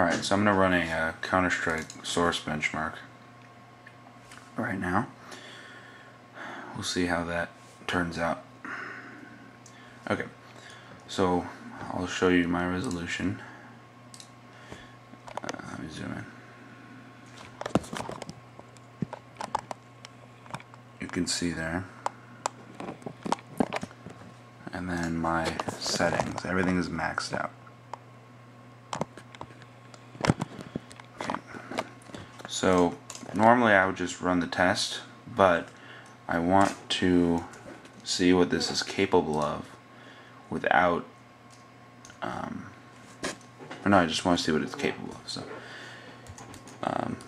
Alright, so I'm going to run a Counter-Strike source benchmark right now. We'll see how that turns out. Okay, so I'll show you my resolution. Let me zoom in. You can see there. And then my settings, everything is maxed out. Okay. So normally I would just run the test, but I want to see what this is capable of without or no, I just want to see what it's capable of. So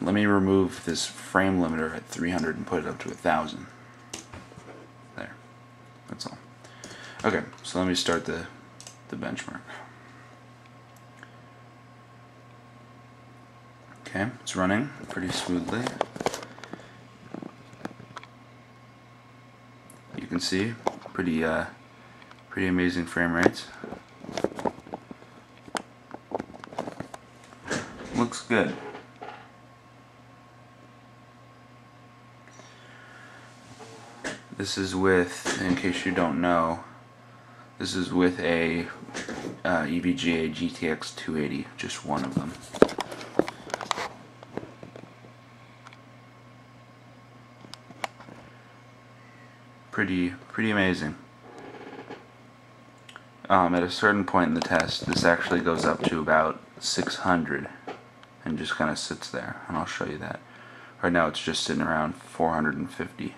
let me remove this frame limiter at 300 and put it up to 1000. There. That's all. Okay, so let me start the benchmark. Okay, it's running pretty smoothly. You can see pretty amazing frame rates. Looks good. This is with, in case you don't know, this is with a EVGA GTX 280, just one of them. Pretty amazing. At a certain point in the test, this actually goes up to about 600 and just kind of sits there, and I'll show you that. Right now it's just sitting around 450.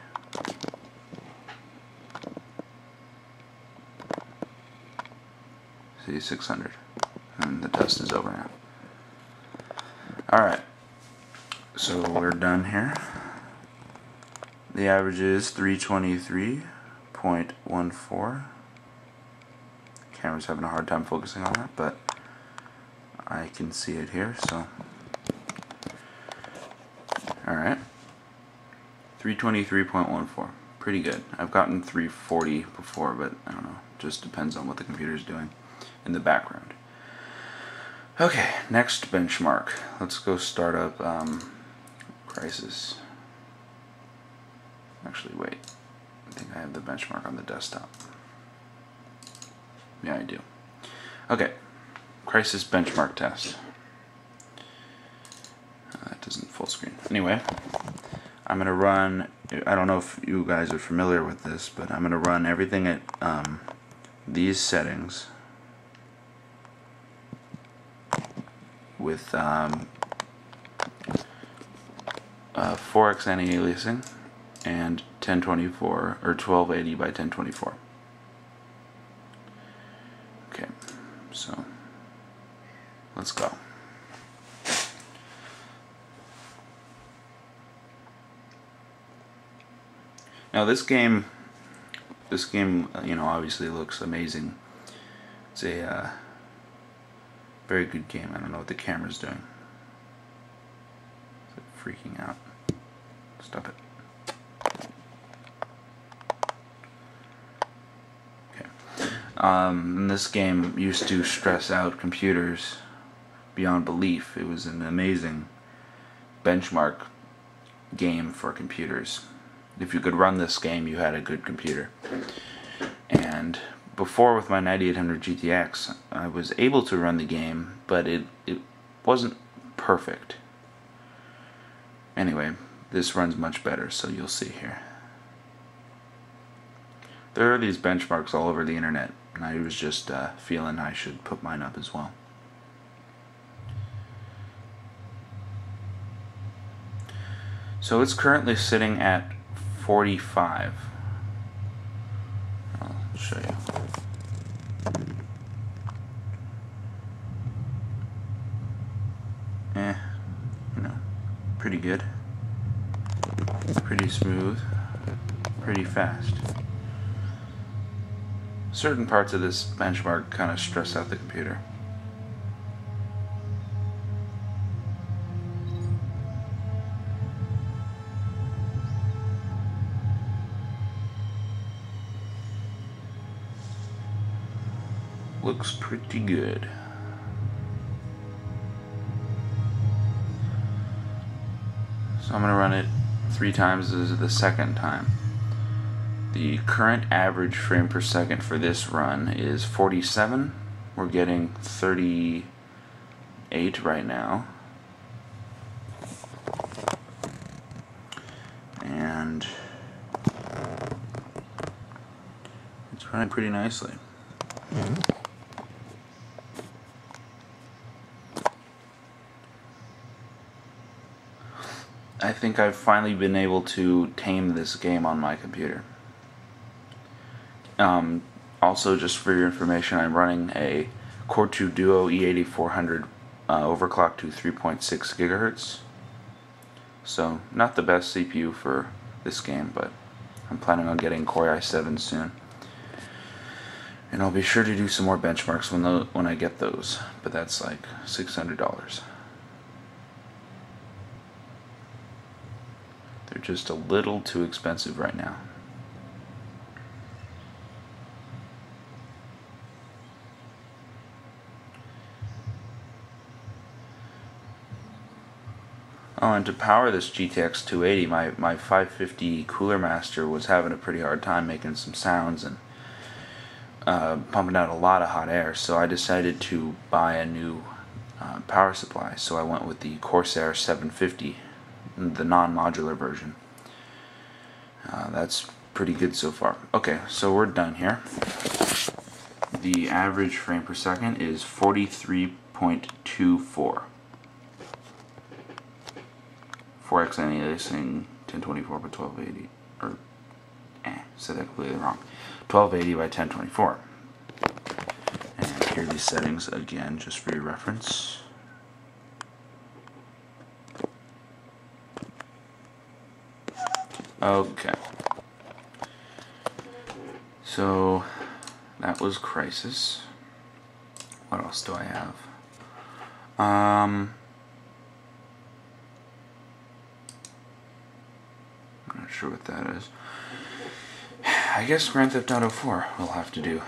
See, 600, and the test is over now. Alright, so we're done here. The average is 323.14. Camera's having a hard time focusing on that, but I can see it here, so. Alright. 323.14. Pretty good. I've gotten 340 before, but I don't know. Just depends on what the computer's doing in the background. Okay, next benchmark. Let's go start up Crysis. Actually, wait. I think I have the benchmark on the desktop. Yeah, I do. Okay, Crysis benchmark test. That doesn't full screen. Anyway, I'm going to run, I don't know if you guys are familiar with this, but I'm going to run everything at these settings with 4x anti-aliasing and 1024 or 1280 by 1024. Okay, so let's go. Now this game, you know, obviously looks amazing. It's a very good game. I don't know what the camera's doing. Is it freaking out? Stop it. Okay. This game used to stress out computers beyond belief. It was an amazing benchmark game for computers. If you could run this game, you had a good computer. And before, with my 9800 GTX, I was able to run the game, but it wasn't perfect. Anyway, this runs much better, so you'll see here. There are these benchmarks all over the internet, and I was just feeling I should put mine up as well. So it's currently sitting at 45. I'll show you. You know, pretty good. Pretty smooth. Pretty fast. Certain parts of this benchmark kind of stress out the computer. Looks pretty good. So I'm going to run it 3 times as the second time. The current average frame per second for this run is 47. We're getting 38 right now. And it's running pretty nicely. I think I've finally been able to tame this game on my computer. Also, just for your information, I'm running a Core 2 Duo E8400 overclocked to 3.6 gigahertz. So, not the best CPU for this game, but I'm planning on getting Core i7 soon. And I'll be sure to do some more benchmarks when I get those, but that's like $600. They're just a little too expensive right now. Oh, and to power this GTX 280, my 550 Cooler Master was having a pretty hard time making some sounds and pumping out a lot of hot air, so I decided to buy a new power supply. So I went with the Corsair 750, the non-modular version. That's pretty good so far. Okay, so we're done here. The average frame per second is 43.24. 4x aliasing 1024 by 1280, or said that completely wrong. 1280 by 1024. And here are these settings again, just for your reference. Okay. So that was Crysis. What else do I have? I'm not sure what that is. I guess Grand Theft Auto 4 we'll have to do.